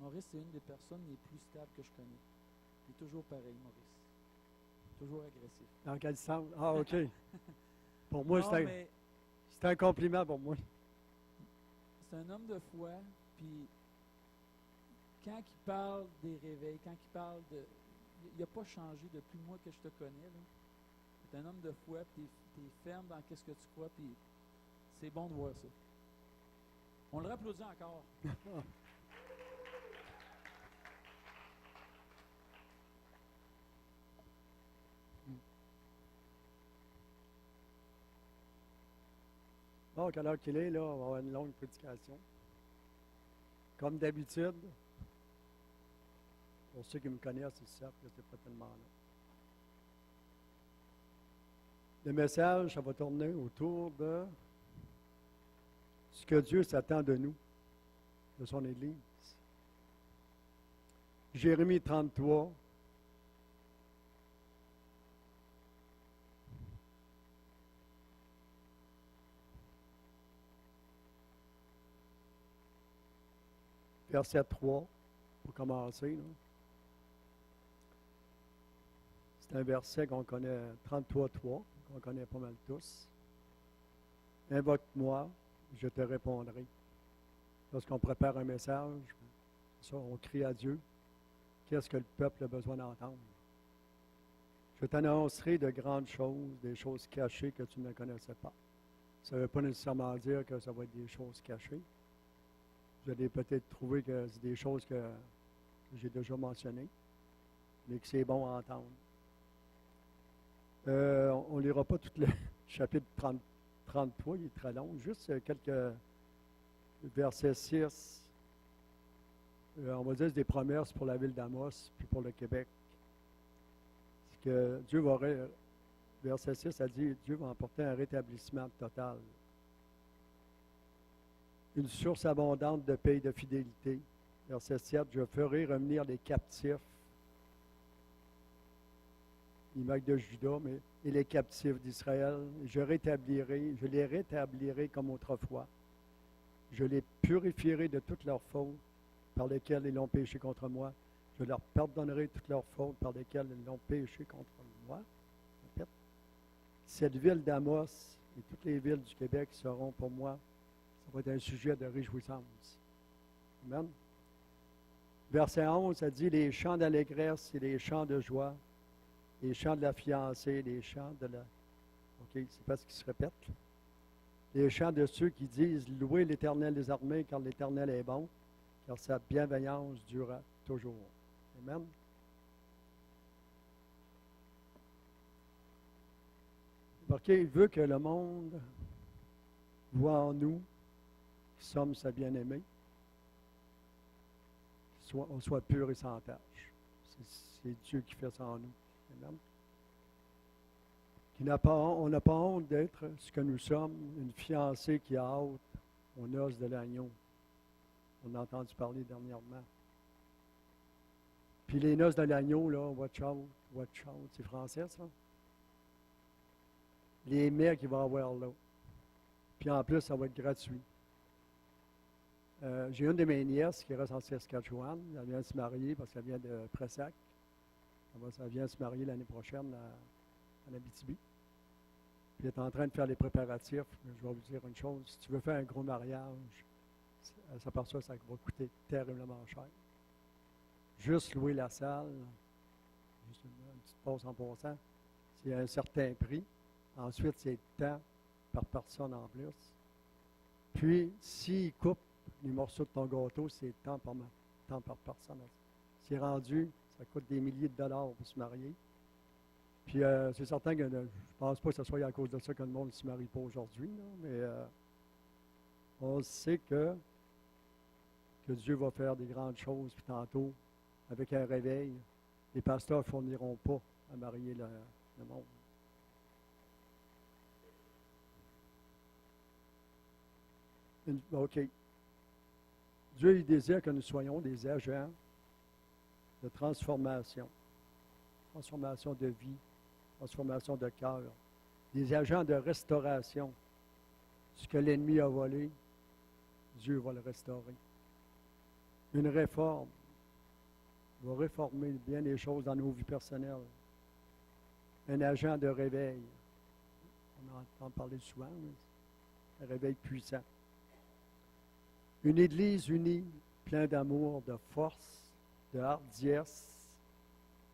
Maurice, c'est une des personnes les plus stables que je connais. Il est toujours pareil, Maurice. Toujours agressif. Dans quel sens? Ah, OK. Pour moi, Non, mais c'est un compliment pour moi. c'est un homme de foi, puis quand il parle des réveils, quand il parle de... Il n'a pas changé depuis moi que je te connais. Tu es un homme de foi, puis tu es ferme dans ce que tu crois, puis c'est bon de voir ça. On le applaudit encore. Donc, à l'heure qu'il est, là, on va avoir une longue prédication. Comme d'habitude, pour ceux qui me connaissent, ils savent que ce n'est pas tellement long. Le message, ça va tourner autour de ce que Dieu s'attend de nous, de son Église. Jérémie 33. Verset 3, pour commencer. Là. C'est un verset qu'on connaît, 33.3, qu'on connaît pas mal tous. Invoque-moi, je te répondrai. Lorsqu'on prépare un message, ça, on crie à Dieu. Qu'est-ce que le peuple a besoin d'entendre? Je t'annoncerai de grandes choses, des choses cachées que tu ne connaissais pas. Ça ne veut pas nécessairement dire que ça va être des choses cachées. Vous allez peut-être trouver que c'est des choses que j'ai déjà mentionnées, mais que c'est bon à entendre. On ne lira pas tout le chapitre 33, il est très long, juste quelques versets 6. On va dire c'est des promesses pour la ville d'Amos, puis pour le Québec. C'est que Dieu va, verset 6, ça dit, Dieu va emporter un rétablissement total. Une source abondante de paix et de fidélité. Verset 7, je ferai revenir les captifs. Il manque de Juda, mais et les captifs d'Israël. Je les rétablirai comme autrefois. Je les purifierai de toutes leurs fautes par lesquelles ils ont péché contre moi. Je leur pardonnerai toutes leurs fautes par lesquelles ils ont péché contre moi. Répète. Cette ville d'Amos et toutes les villes du Québec seront pour moi, ça va être un sujet de réjouissance. Amen. Verset 11, ça dit les chants d'allégresse et les chants de joie, les chants de la fiancée, les chants de la... OK, c'est pas ce qui se répète. Les chants de ceux qui disent louez l'Éternel des armées, car l'Éternel est bon, car sa bienveillance durera toujours. Amen. Remarquez, il veut que le monde voit en nous qui sommes sa bien-aimée, on soit pur et sans tache. C'est Dieu qui fait ça en nous. Amen. On n'a pas honte d'être ce que nous sommes, une fiancée qui a hâte aux noces de l'agneau. On a entendu parler dernièrement. Puis les noces de l'agneau, là, watch out, c'est français ça? Les mets qu'il va avoir là. Puis en plus, ça va être gratuit. J'ai une de mes nièces qui reste en Saskatchewan. Elle vient de se marier parce qu'elle vient de Pressac. Elle vient se marier l'année prochaine à Abitibi. Puis elle est en train de faire les préparatifs. Je vais vous dire une chose. Si tu veux faire un gros mariage, elle s'aperçoit que ça va coûter terriblement cher. Juste louer la salle, juste une petite pause en passant, c'est un certain prix. Ensuite, c'est temps par personne en plus. Puis, s'il coupe les morceaux de ton gâteau, c'est temps par personne. C'est rendu, ça coûte des milliers de dollars pour se marier. Puis, c'est certain que je ne pense pas que ce soit à cause de ça que le monde ne se marie pas aujourd'hui, mais on sait que Dieu va faire des grandes choses, puis tantôt, avec un réveil, les pasteurs ne fourniront pas à marier le monde. OK. Dieu, il désire que nous soyons des agents de transformation de vie, transformation de cœur, des agents de restauration. Ce que l'ennemi a volé, Dieu va le restaurer. Une réforme va réformer bien les choses dans nos vies personnelles. Un agent de réveil. On entend parler souvent, mais un réveil puissant. Une Église unie, pleine d'amour, de force, de hardiesse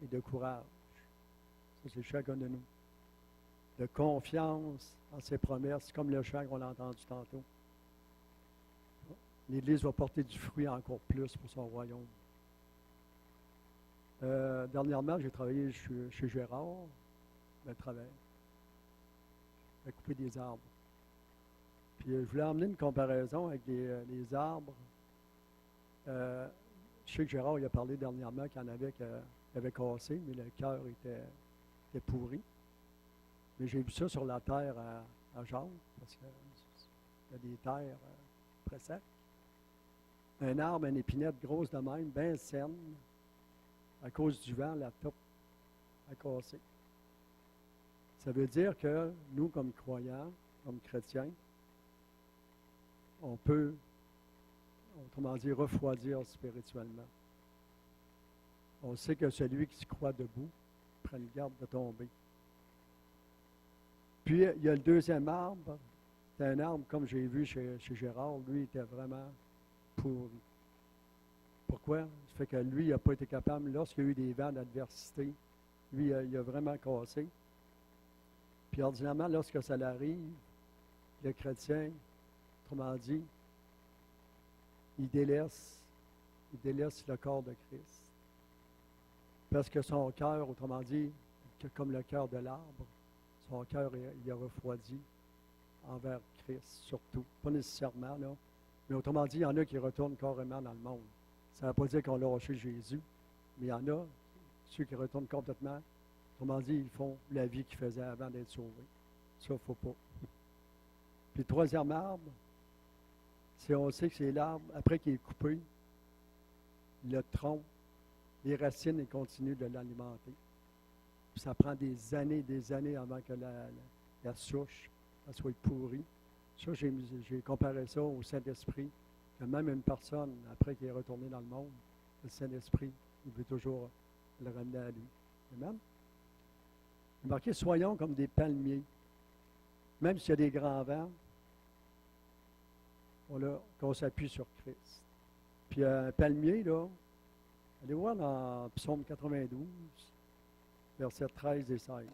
et de courage. Ça, c'est chacun de nous. De confiance en ses promesses, comme le chant qu'on a entendu tantôt. L'Église va porter du fruit encore plus pour son royaume. Dernièrement, j'ai travaillé chez Gérard, le travail. J'ai coupé des arbres. Puis je voulais emmener une comparaison avec les arbres. Je sais que Gérard il a parlé dernièrement qu'il y en avait qui avaient cassé, mais le cœur était pourri. Mais j'ai vu ça sur la terre à Jacques, parce qu'il y a des terres très secs. Un arbre, une épinette grosse de même, bien saine. À cause du vent, la top a cassé. Ça veut dire que nous, comme croyants, comme chrétiens, on peut, autrement dit, refroidir spirituellement. On sait que celui qui se croit debout prend garde de tomber. Puis, il y a le deuxième arbre. C'est un arbre, comme j'ai vu chez Gérard, lui, il était vraiment pourri. Pourquoi? Ça fait que lui, il n'a pas été capable, lorsqu'il y a eu des vents d'adversité, lui, il a vraiment cassé. Puis, ordinairement, lorsque ça l'arrive, le chrétien, autrement dit, il délaisse le corps de Christ. Parce que son cœur, autrement dit, comme le cœur de l'arbre, son cœur, il a refroidi envers Christ, surtout. Pas nécessairement, là. Mais autrement dit, il y en a qui retournent carrément dans le monde. Ça ne veut pas dire qu'on a lâché Jésus, mais il y en a, ceux qui retournent complètement. Autrement dit, ils font la vie qu'ils faisaient avant d'être sauvés. Ça, il ne faut pas. Puis le troisième arbre, on sait que c'est l'arbre, après qu'il est coupé, le tronc, les racines, ils continuent de l'alimenter. Puis ça prend des années avant que la souche elle soit pourrie. Ça, j'ai comparé ça au Saint-Esprit, que même une personne, après qu'il est retourné dans le monde, le Saint-Esprit, il veut toujours le ramener à lui. Amen? Il est marqué, soyons comme des palmiers. Même s'il y a des grands vents, qu'on s'appuie sur Christ. Puis un palmier, là, allez voir dans Psaume 92, versets 13 et 16.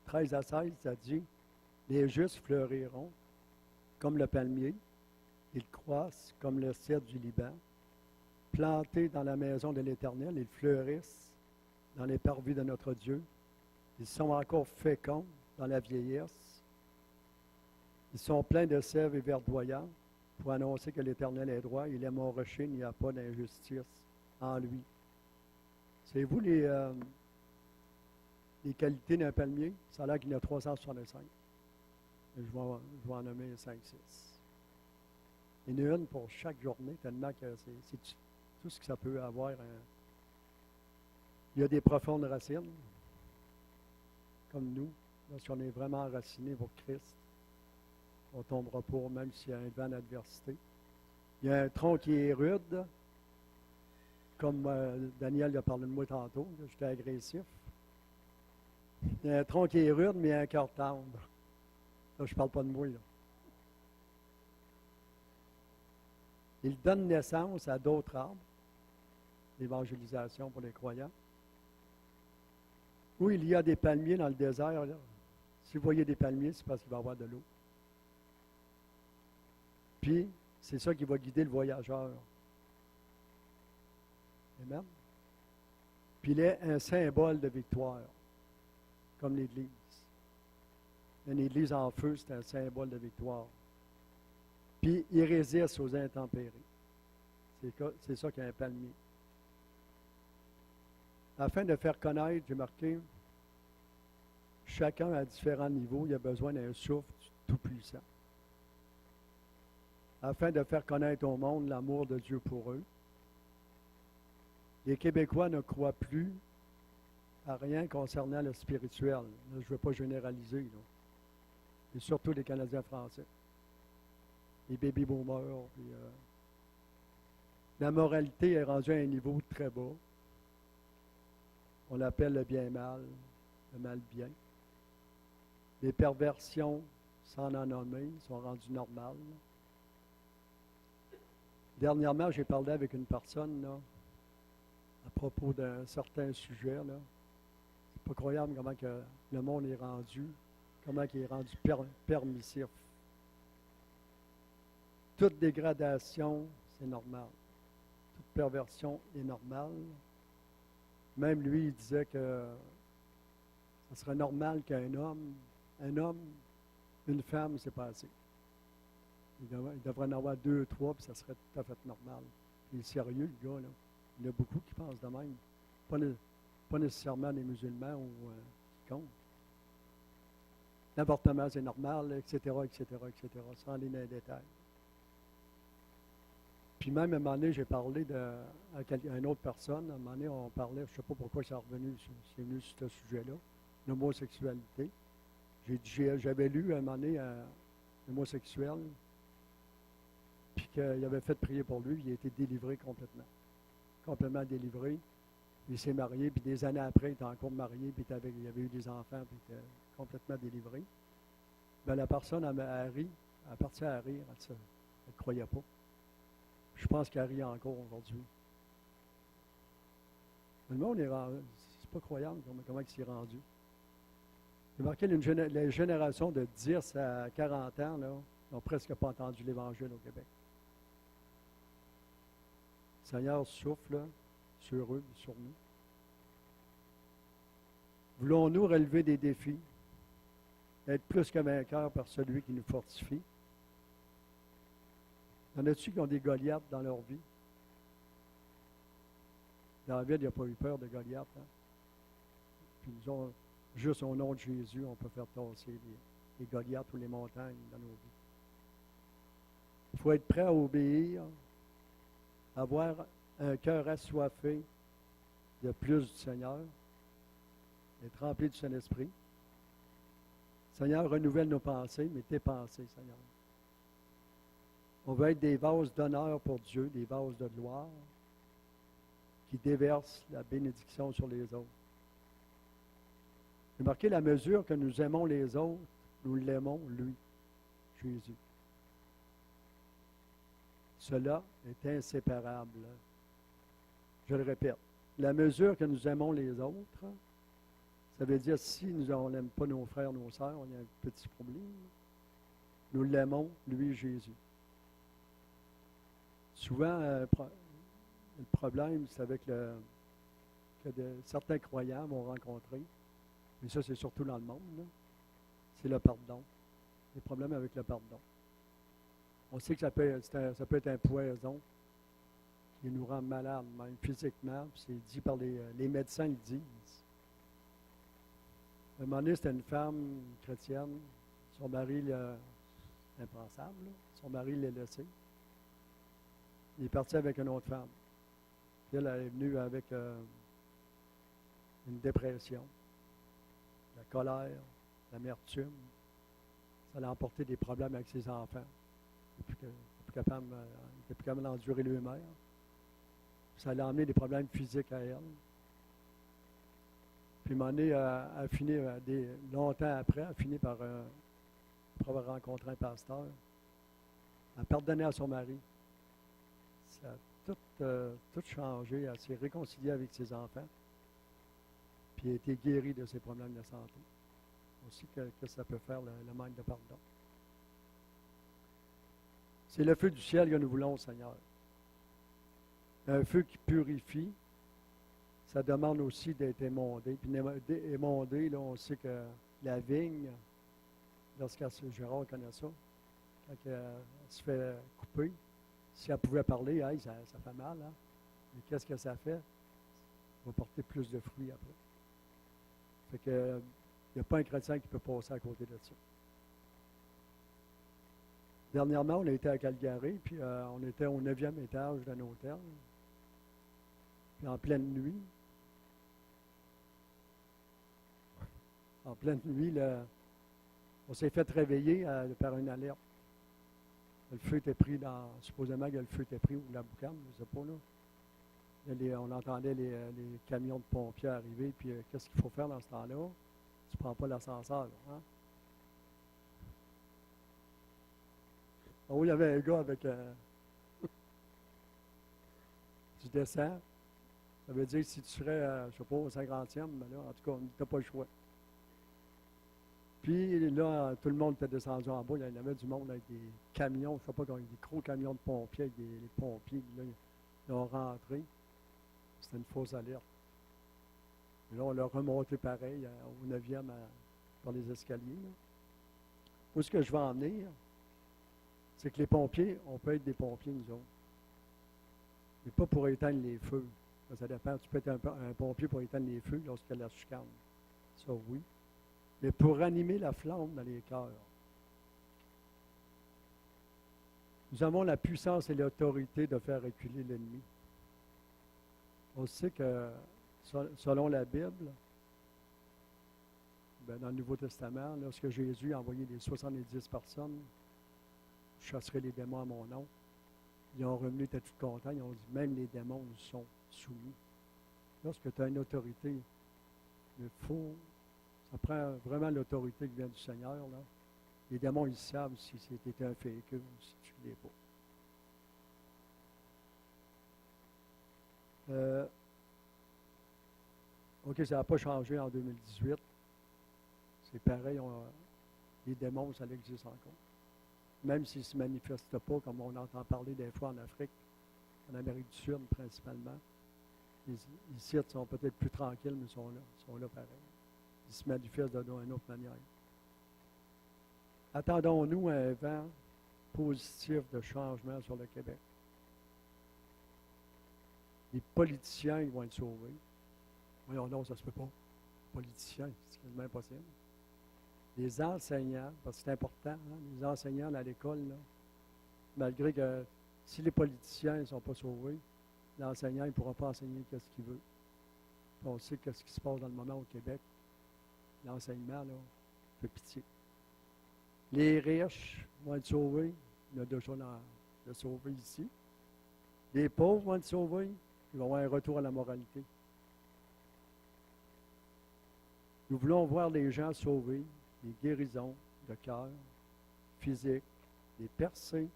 « 13 à 16, ça dit, « Les justes fleuriront comme le palmier, ils croissent comme le cèdre du Liban. Plantés dans la maison de l'Éternel, ils fleurissent dans les parvis de notre Dieu. Ils sont encore féconds dans la vieillesse. Ils sont pleins de sève et verdoyants pour annoncer que l'Éternel est droit. Il est mon rocher, il n'y a pas d'injustice en lui. » Savez-vous les qualités d'un palmier? Ça a l'air qu'il y en a 365. Je vais en nommer 5-6. Il y en a une pour chaque journée, tellement que c'est tout ce que ça peut avoir. Il y a des profondes racines, comme nous, lorsqu'on est vraiment enraciné pour Christ. On ne tombera pas, même s'il y a un vent d'adversité. Il y a un tronc qui est rude, comme Daniel a parlé de moi tantôt, j'étais agressif. Il y a un tronc qui est rude, mais il y a un cœur tendre. Là, je ne parle pas de moi, là. Il donne naissance à d'autres arbres, l'évangélisation pour les croyants. Où il y a des palmiers dans le désert, là, si vous voyez des palmiers, c'est parce qu'il va y avoir de l'eau. Puis, c'est ça qui va guider le voyageur. Amen. Puis, il est un symbole de victoire, comme l'Église. Une Église en feu, c'est un symbole de victoire. Puis, il résiste aux intempéries. C'est ça qu'est un palmier. Afin de faire connaître, j'ai marqué, chacun à différents niveaux, il a besoin d'un souffle tout-puissant. Afin de faire connaître au monde l'amour de Dieu pour eux. Les Québécois ne croient plus à rien concernant le spirituel. Là, je ne veux pas généraliser, là. Et surtout les Canadiens français. Les baby boomers. Puis, la moralité est rendue à un niveau très bas. On l'appelle le bien-mal, le mal-bien. Les perversions, sans en nommer, sont rendues normales. Dernièrement, j'ai parlé avec une personne là, à propos d'un certain sujet. Là. C'est pas croyable comment que le monde est rendu, comment il est rendu permissif. Toute dégradation, c'est normal. Toute perversion est normale. Même lui, il disait que ce serait normal qu'un homme, une femme, c'est pas assez. Il devrait en avoir 2, 3, puis ça serait tout à fait normal. Il est sérieux, le gars, là. Il y en a beaucoup qui pensent de même. Pas nécessairement des musulmans ou quiconque. L'avortement, c'est normal, etc., sans aller dans les détails. Puis même, à un moment donné, j'ai parlé à une autre personne. À un moment donné, on parlait, je ne sais pas pourquoi c'est venu sur ce sujet-là, l'homosexualité. J'avais lu à un moment donné un homosexuel, puis qu'il avait fait prier pour lui, il a été délivré complètement. Complètement délivré. Il s'est marié, puis des années après, il était encore marié, puis il avait eu des enfants, puis il était complètement délivré. Bien, la personne a ri, elle est partie à rire, elle ne croyait pas. Je pense qu'elle rit encore aujourd'hui. Le monde est rendu, c'est pas croyable comment il s'est rendu. J'ai marqué les générations de 10 à 40 ans, là, n'ont presque pas entendu l'Évangile au Québec. Le Seigneur souffle sur eux, sur nous. Voulons-nous relever des défis, être plus que vainqueurs par celui qui nous fortifie? Y en a-tu qui ont des Goliaths dans leur vie? David n'a pas eu peur de Goliath. Hein? Puis nous autres, juste au nom de Jésus, on peut faire tasser les Goliaths ou les montagnes dans nos vies. Il faut être prêt à obéir, avoir un cœur assoiffé de plus du Seigneur, être rempli du Saint-Esprit. Seigneur, renouvelle nos pensées, mais tes pensées, Seigneur. On veut être des vases d'honneur pour Dieu, des vases de gloire, qui déversent la bénédiction sur les autres. J'ai marqué la mesure que nous aimons les autres, nous l'aimons, lui, Jésus. Cela est inséparable. Je le répète. La mesure que nous aimons les autres, ça veut dire si on n'aime pas nos frères, nos sœurs, on a un petit problème. Nous l'aimons, lui, Jésus. Souvent, le problème, c'est avec que certains croyants vont rencontrer, mais ça, c'est surtout dans le monde, là, c'est le pardon. Les problèmes avec le pardon. On sait que ça peut être un poison qui nous rend malades, même physiquement. Puis c'est dit par les médecins, ils disent. À un moment donné, c'était une femme chrétienne. Son mari, c'est impensable, là. Son mari l'a laissé. Il est parti avec une autre femme. Puis elle est venue avec une dépression, la colère, l'amertume. Ça a emporté des problèmes avec ses enfants. Il n'était plus capable d'endurer lui-même. Ça a emmené des problèmes physiques à elle. Puis, à un moment donné, elle a fini, longtemps après, elle a fini par avoir rencontré un pasteur. Elle a pardonné à son mari. Ça a tout changé. Elle s'est réconciliée avec ses enfants. Puis, elle a été guérie de ses problèmes de santé. Aussi que ça peut faire le manque de pardon. C'est le feu du ciel que nous voulons, Seigneur. Un feu qui purifie, ça demande aussi d'être émondé. Puis émondé, là, on sait que la vigne, Gérard connaît ça, quand elle se fait couper, si elle pouvait parler, hey, ça fait mal, hein? Mais qu'est-ce que ça fait? Ça va porter plus de fruits après. Fait que il n'y a pas un chrétien qui peut passer à côté de ça. Dernièrement, on a été à Calgary, puis on était au 9e étage d'un hôtel. Puis en pleine nuit, on s'est fait réveiller par une alerte. Le feu était pris supposément que le feu était pris ou la boucane, je ne sais pas là. On entendait les camions de pompiers arriver, puis qu'est-ce qu'il faut faire dans ce temps-là? Tu ne prends pas l'ascenseur, là, hein? Oh, il y avait un gars avec tu descends, ça veut dire que si tu serais, je ne sais pas, au 50e, ben là, en tout cas, tu n'as pas le choix. Puis là, tout le monde était descendu en bas. Il y avait du monde avec des camions, je ne sais pas, avec des gros camions de pompiers, avec les pompiers. Là, ils ont rentré. C'était une fausse alerte. Et là, on l'a remonté pareil, au 9e, par les escaliers. Là. Où est-ce que je vais en venir? C'est que les pompiers, on peut être des pompiers, nous autres. Mais pas pour éteindre les feux. Ça dépend. Tu peux être un pompier pour éteindre les feux lorsqu'il y a la chicane. Ça, oui. Mais pour animer la flamme dans les cœurs. Nous avons la puissance et l'autorité de faire reculer l'ennemi. On sait que, selon la Bible, dans le Nouveau Testament, lorsque Jésus a envoyé les 70 personnes, je chasserai les démons à mon nom. Ils ont revenu, ils étaient tout contents, ils ont dit, même les démons nous sont soumis. Lorsque tu as une autorité, ça prend vraiment l'autorité qui vient du Seigneur. Là. Les démons, ils savent si c'était un fake ou si tu ne l'es pas. OK, ça n'a pas changé en 2018. C'est pareil, les démons, ça existe encore. Même s'ils ne se manifestent pas, comme on entend parler des fois en Afrique, en Amérique du Sud principalement. Ici, ils sont peut-être plus tranquilles, mais ils sont là pareil. Ils se manifestent d'une autre manière. Attendons-nous un vent positif de changement sur le Québec. Les politiciens, ils vont être sauvés. Voyons non, ça ne se peut pas. Les politiciens, c'est quasiment impossible. Les enseignants, parce que c'est important, hein, les enseignants à l'école, là, malgré que si les politiciens ne sont pas sauvés, l'enseignant ne pourra pas enseigner ce qu'il veut. Puis on sait ce qui se passe dans le moment au Québec. L'enseignement, là, fait pitié. Les riches vont être sauvés. Il y a déjà de sauvés ici. Les pauvres vont être sauvés. Ils vont avoir un retour à la moralité. Nous voulons voir les gens sauvés, des guérisons de cœur, physiques, des percées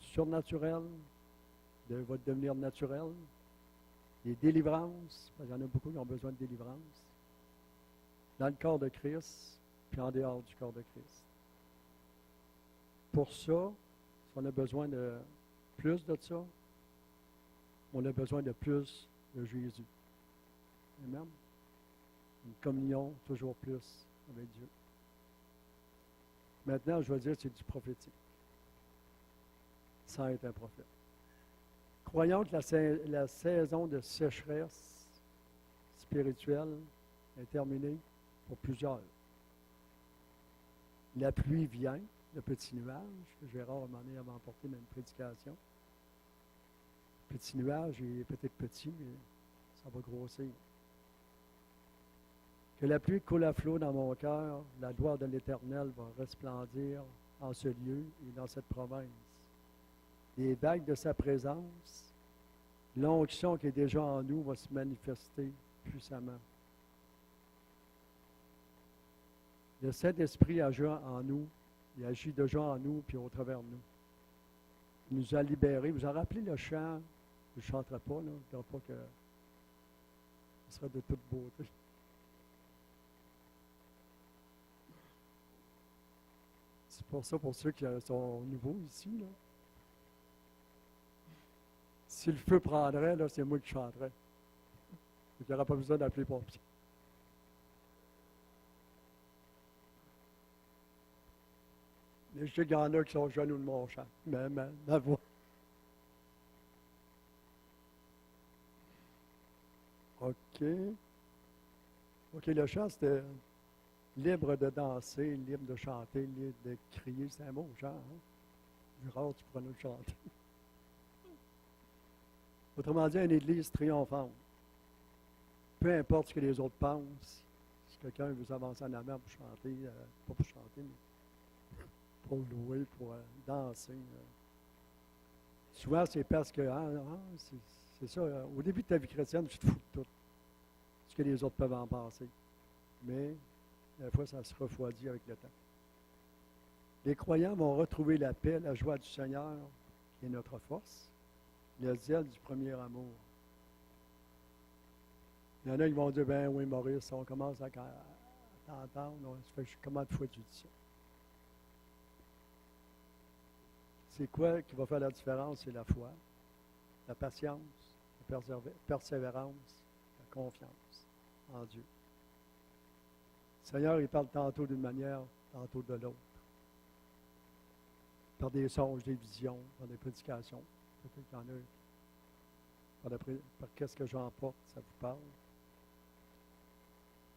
surnaturelles de votre devenir naturel, des délivrances, parce qu'il y en a beaucoup qui ont besoin de délivrance, dans le corps de Christ, puis en dehors du corps de Christ. Pour ça, si on a besoin de plus de ça, on a besoin de plus de Jésus. Amen. Une communion toujours plus avec Dieu. Maintenant, je vais dire que c'est du prophétique, sans être un prophète. Croyons que la saison de sécheresse spirituelle est terminée pour plusieurs. La pluie vient, le petit nuage, que Gérard a demandé à m'emporter dans une prédication. Le petit nuage est peut-être petit, mais ça va grossir. Que la pluie coule à flot dans mon cœur, la gloire de l'Éternel va resplendir en ce lieu et dans cette province. Les vagues de sa présence, l'onction qui est déjà en nous va se manifester puissamment. Le Saint-Esprit agit en nous, il agit déjà en nous puis au travers de nous. Il nous a libérés. Vous en rappelez le chant? Je ne chanterai pas, là. Je ne dirai pas que ce sera de toute beauté. C'est pour ça, pour ceux qui sont nouveaux ici, là. Si le feu prendrait, là, c'est moi qui chanterais. Il n'y aura pas besoin d'appeler pompier. Mais je sais qu'il y en a qui sont jaloux de mon chant, mais ma voix. OK. OK, le chant, c'était libre de danser, libre de chanter, libre de crier. C'est un beau chant, hein? Gérard, tu pourras nous le chanter. Autrement dit, une église triomphante. Peu importe ce que les autres pensent, si quelqu'un veut s'avancer en avant pour chanter, pas pour chanter, mais pour louer, pour danser. Souvent, c'est parce que, c'est ça, au début de ta vie chrétienne, tu te fous de tout, ce que les autres peuvent en penser. Mais, des fois, ça se refroidit avec le temps. Les croyants vont retrouver la paix, la joie du Seigneur, qui est notre force, le zèle du premier amour. Il y en a qui vont dire, ben oui, Maurice, on commence à t'entendre, ça fait comment de fois tu dis ça? C'est quoi qui va faire la différence? C'est la foi, la patience, la persévérance, la confiance en Dieu. Le Seigneur, il parle tantôt d'une manière, tantôt de l'autre. Par des songes, des visions, par des prédications. Peut-être qu'il y en a, par qu'est-ce que j'emporte, ça vous parle.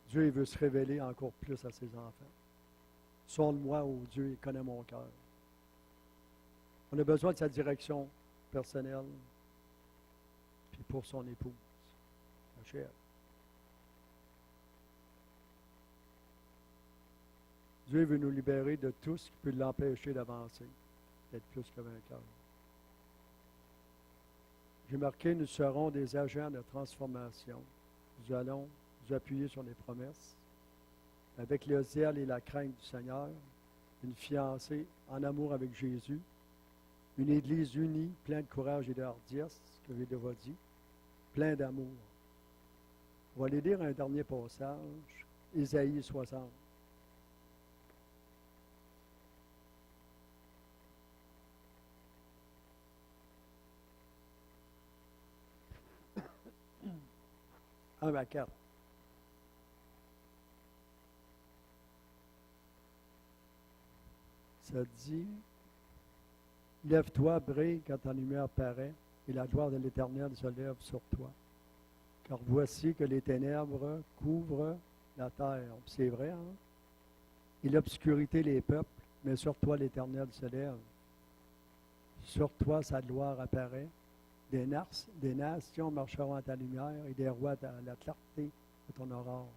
Dieu, il veut se révéler encore plus à ses enfants. Sonde-moi, ô Dieu, il connaît mon cœur. On a besoin de sa direction personnelle, puis pour son épouse, la chère. Dieu veut nous libérer de tout ce qui peut l'empêcher d'avancer, d'être plus que vainqueur. J'ai marqué, nous serons des agents de transformation. Nous allons nous appuyer sur les promesses, avec le zèle et la crainte du Seigneur, une fiancée en amour avec Jésus, une Église unie, pleine de courage et de hardiesse, que j'ai déjà dit, plein d'amour. On va aller lire un dernier passage, Ésaïe 60. Un à 4. Ça dit, lève-toi, brille quand ta lumière paraît, et la gloire de l'Éternel se lève sur toi. Car voici que les ténèbres couvrent la terre. C'est vrai, hein? Et l'obscurité les peuples, mais sur toi l'Éternel se lève. Sur toi sa gloire apparaît. Des nations marcheront à ta lumière et des rois à la clarté de ton aurore.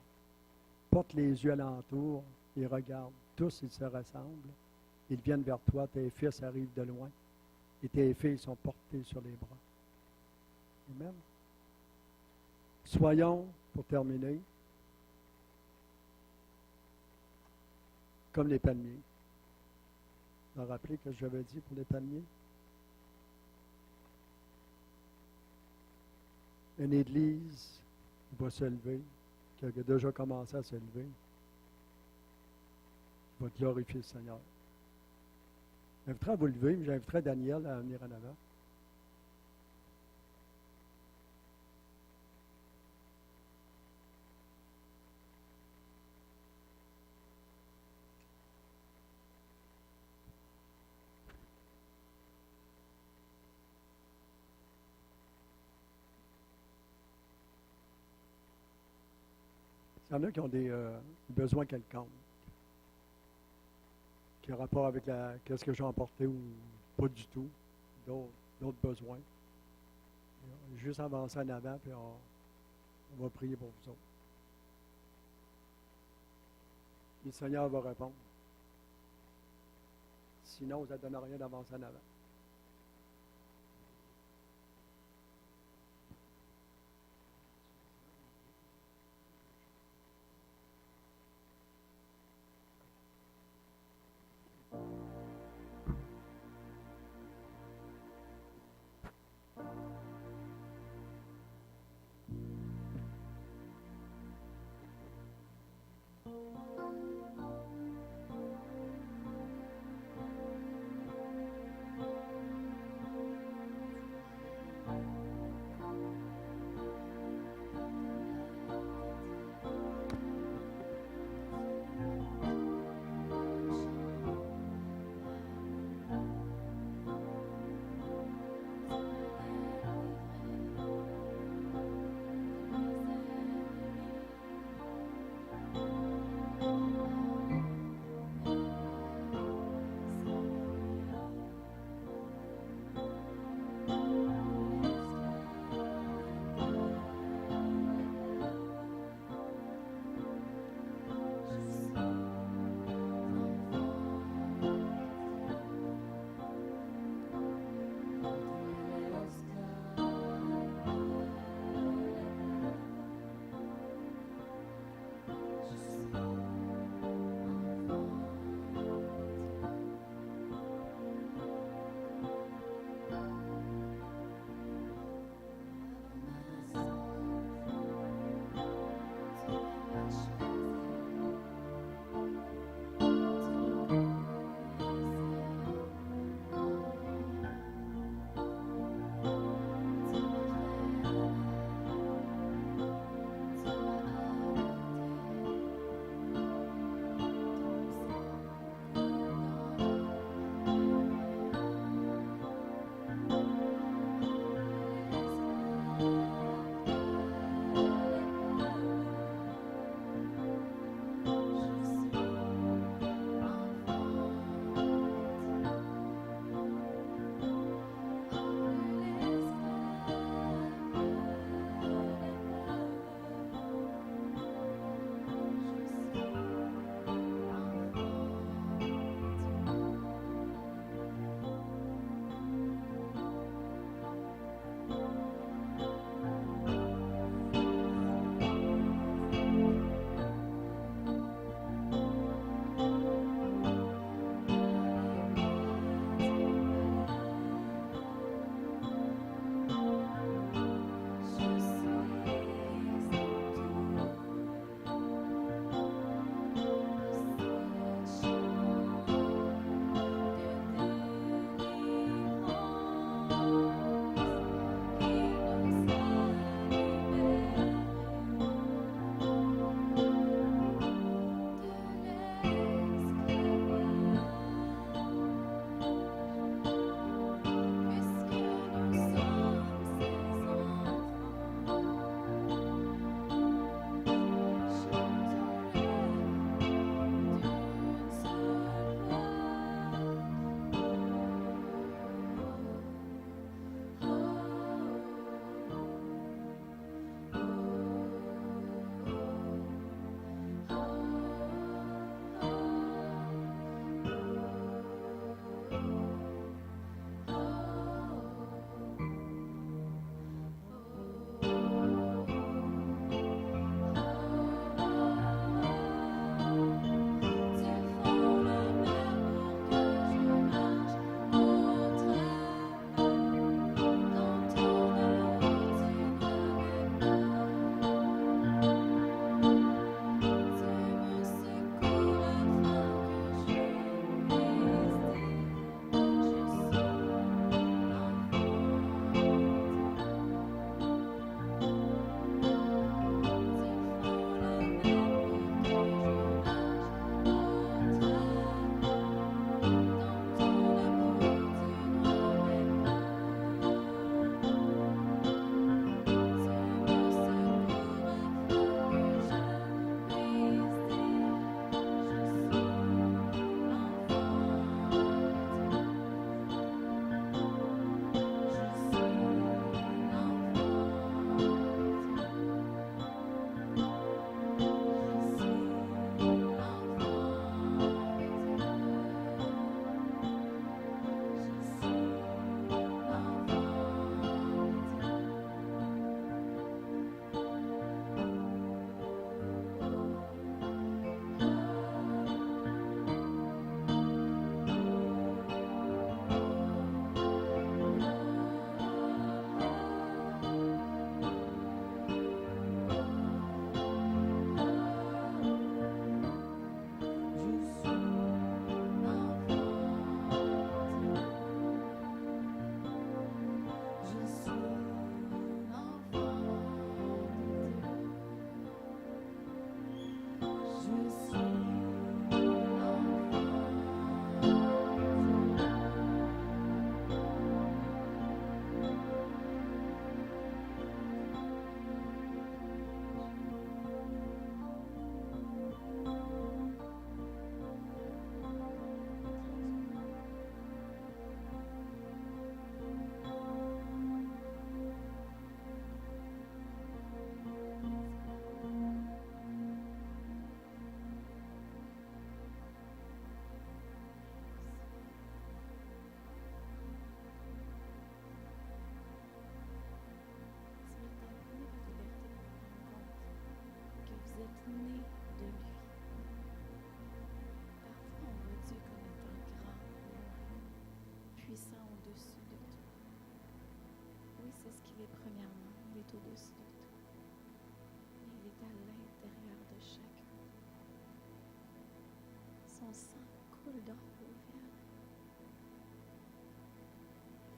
Porte les yeux alentour et regarde. Tous ils se rassemblent. Ils viennent vers toi. Tes fils arrivent de loin et tes filles sont portées sur les bras. Amen. Soyons, pour terminer, comme les palmiers. Vous vous rappelez que j'avais dit pour les palmiers? Une église va se lever, qui a déjà commencé à se lever, va glorifier le Seigneur. J'inviterai à vous lever, mais j'inviterai Daniel à venir en avant. Il y en a qui ont des besoins quelconques, qui ont rapport avec qu'est-ce que j'ai emporté ou pas du tout, d'autres besoins. Juste avancer en avant, puis on va prier pour vous autres. Le Seigneur va répondre. Sinon, ça ne donne rien d'avancer en avant.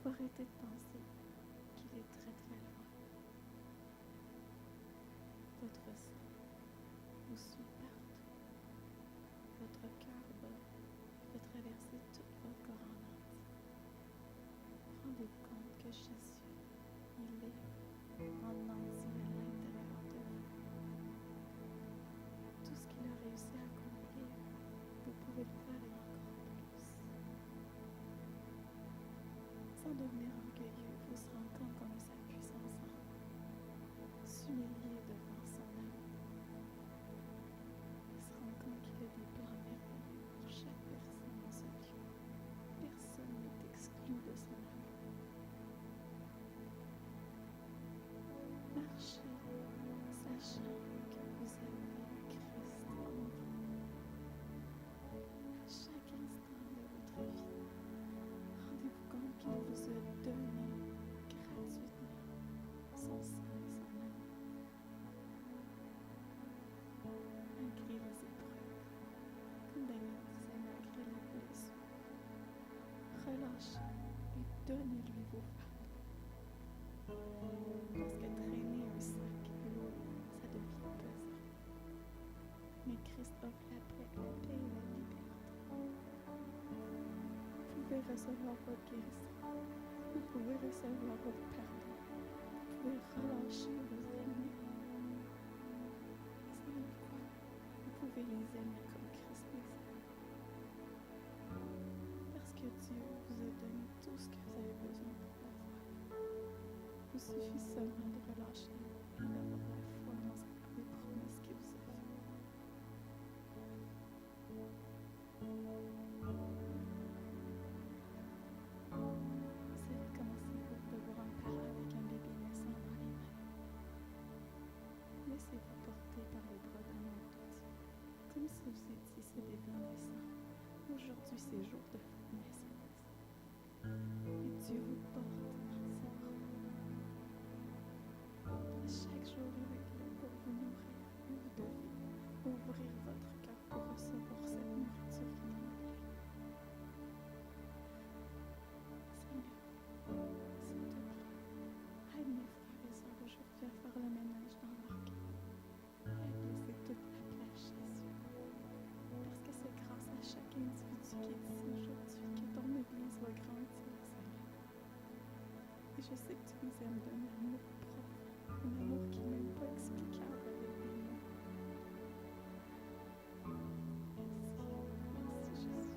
faut arrêter de penser qu'il est très très loin. Votre sang vous suit partout. Votre cœur bat fait traverser tout votre corps en entier. Rendez-vous compte que Jésus, il est en entier à l'intérieur de vous. Tout ce qu'il a réussi à accomplir, vous pouvez le faire et encore plus. Sans devenir orgueilleux, vous se rendre compte qu'on a sa puissance en vous. S'humilier devant son amour. Et se rendre compte qu'il a des plans merveilleux pour chaque personne dans ce lieu. Personne n'est exclu de son amour. Marchez, sachant que vous avez Christ en vous. À chaque instant de votre vie, rendez-vous compte qu'il vous a donné gratuitement son sang et son amour. Malgré les épreuves, comme Daniel disait, malgré la blessure, relâchez et donnez-lui vos fardeaux. Parce que traîner un sac lourd, ça devient pesant. Mais Christ offre la paix et la liberté. Vous pouvez recevoir votre guérison. Vous pouvez recevoir votre pardon. Vous pouvez relâcher vos ennemis. Et savez quoi? Vous pouvez les aimer comme Christ les aime. Parce que Dieu vous a donné tout ce que vous avez besoin pour le faire. Il suffit seulement de relâcher et d'avoir la foi dans les promesses qu'il vous a faites. Vous savez comment c'est beau de voir un parent avec un bébé naissant dans les mains. Laissez-vous porter par le bras d'amour de Dieu, comme si vous étiez ce bébé naissant. Aujourd'hui, c'est jour de votre naissance. Et Dieu vous porte dans ses bras. Chaque jour, il est là pour vous nourrir. Vous devez ouvrir votre cœur pour recevoir cette nourriture qui est en plein. Seigneur, s'il te plaît, aide mes frères et sœurs aujourd'hui à faire le ménage dans leur cœur. Aide-les toute la place, Jésus. Parce que c'est grâce à chaque individu qui est ici aujourd'hui que ton Église va grandir, Seigneur. Et je sais que tu nous aimes d'un amour profond, un amour qui n'est même pas explicable avec des mots. Merci Jésus.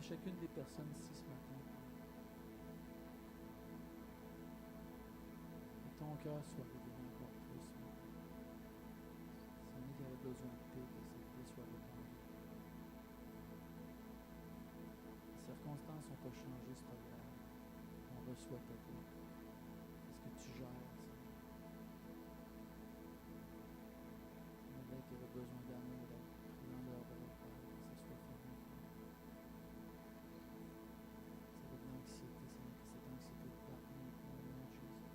chacune des personnes ici ce matin. Que ton cœur soit révélé encore plus ce matin. Si on est qui avait besoin de paix, que cette paix soit répandue. Les circonstances n'ont pas changé, c'est pas grave. On reçoit ta paix. Parce que tu gères, Seigneur. On avait qui avait besoin d'amour, d'être pris dans leur bras, Père, que ça soit fait maintenant. Ça va de l'anxiété, Seigneur, que cette anxiété parte maintenant au nom de Jésus.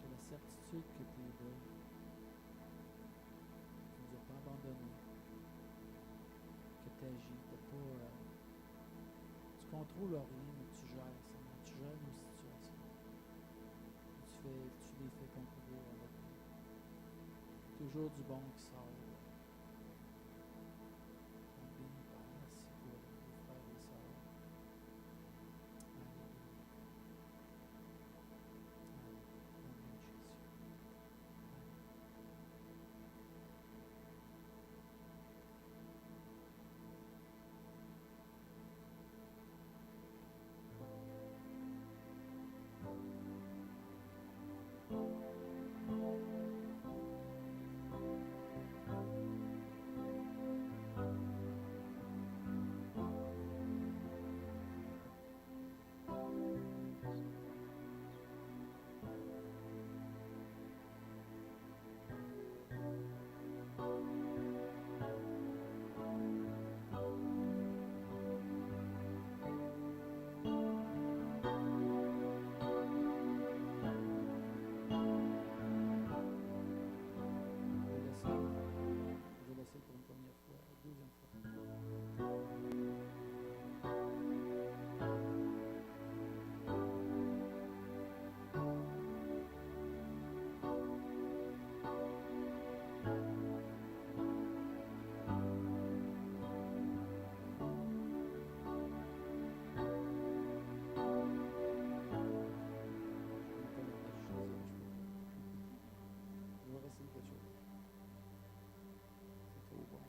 Que la certitude que tu es là, tu ne nous as pas abandonnés, que tu agis, tu contrôles rien, mais tu gères, Seigneur. Tu gères nos situations. Tu les fais concourir avec nous. Toujours du bon qui sort. On bénit, Père. Merci pour les frères et sœurs. Alléluia. Alléluia. Au nom de Jésus. Je vais laisser pour une première fois, deuxième fois. Je vais essayer quelque chose. C'est trop bon.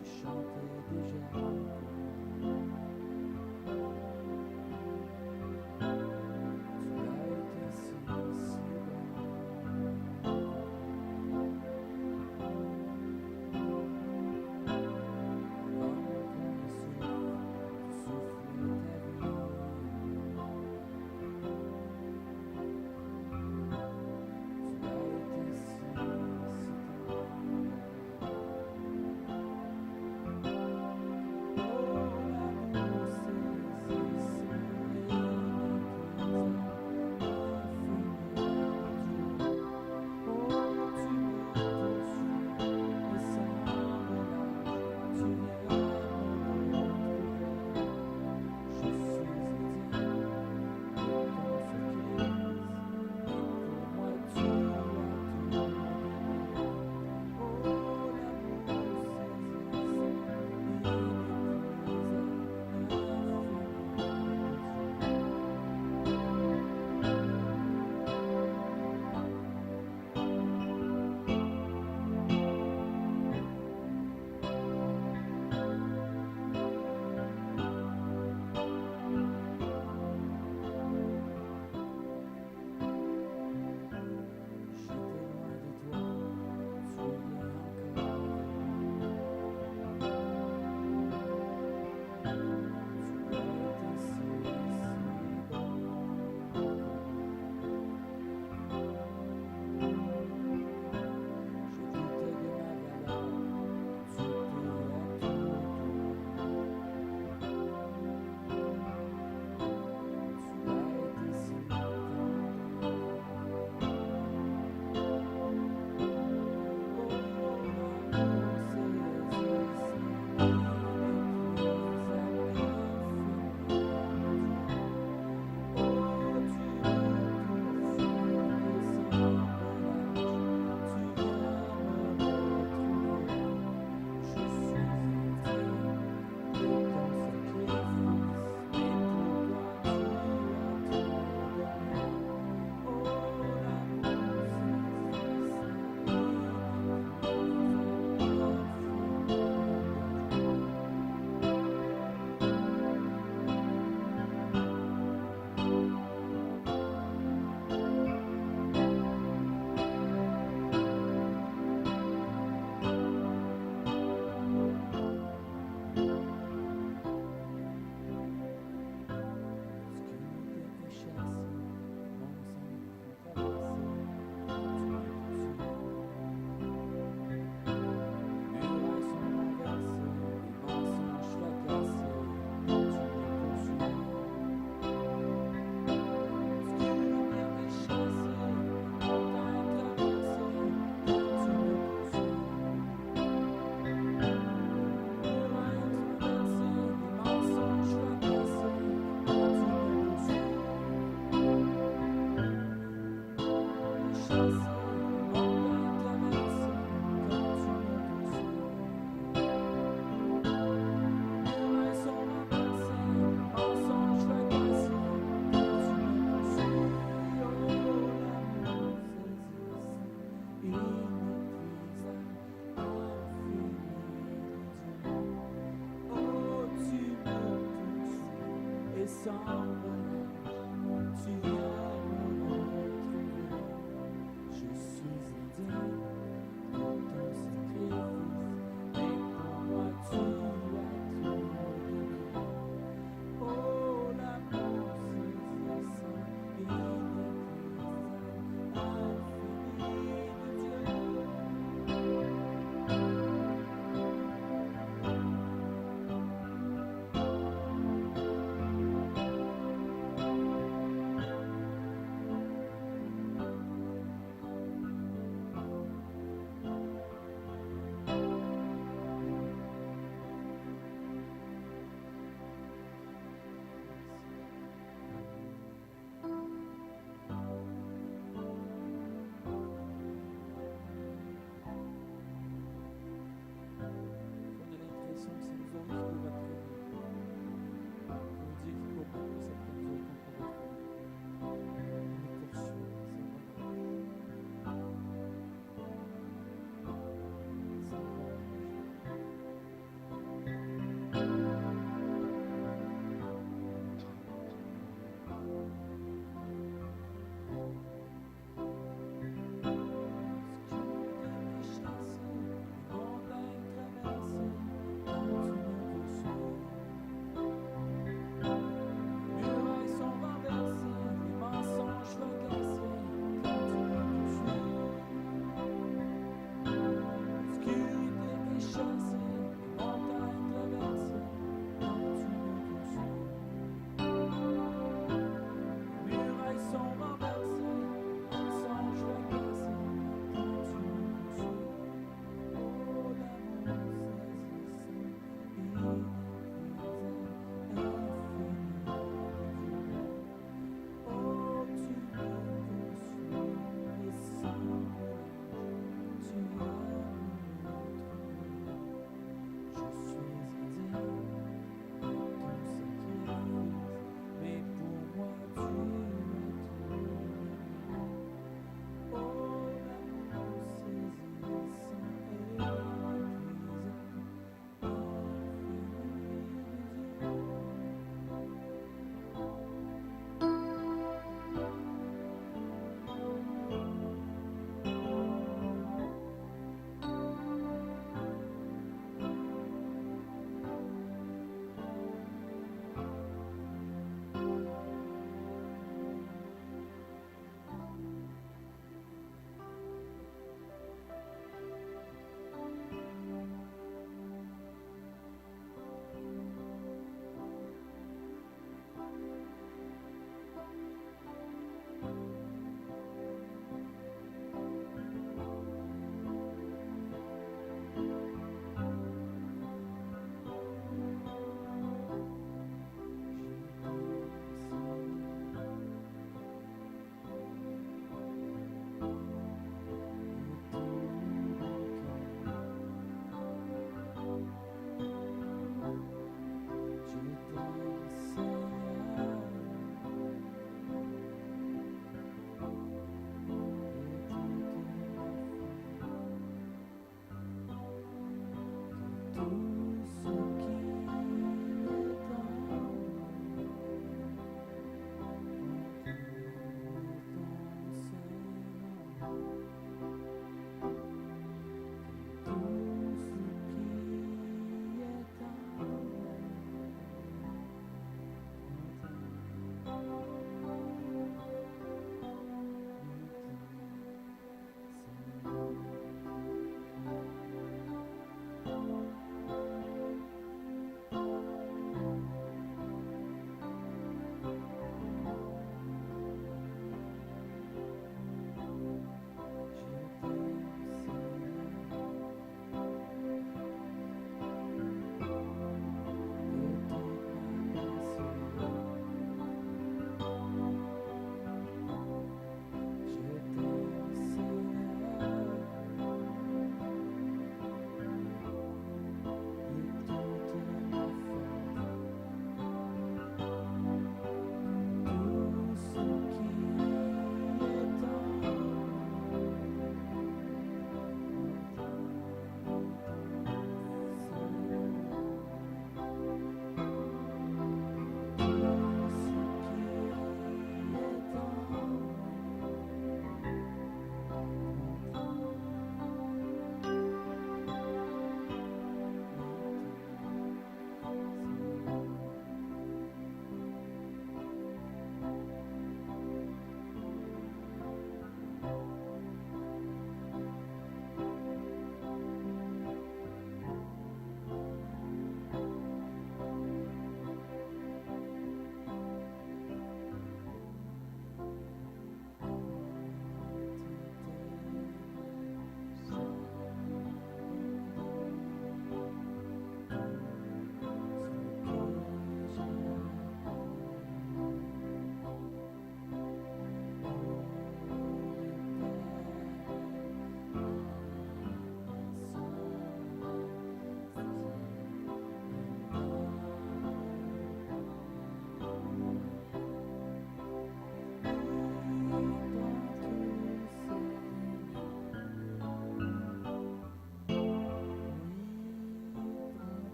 Tu chantais déjà pour moi. Tu as été si bon. Comme le souffle, tu souffles ta vie. Tu as été si bon. Tu t'en relâche, tu viens me retrouver. Je suis indigne de ton sacrifice, mais pour moi tu as tout donné. Oh, l'amour sans fin, inépuisable, infini de Dieu.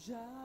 J'arrive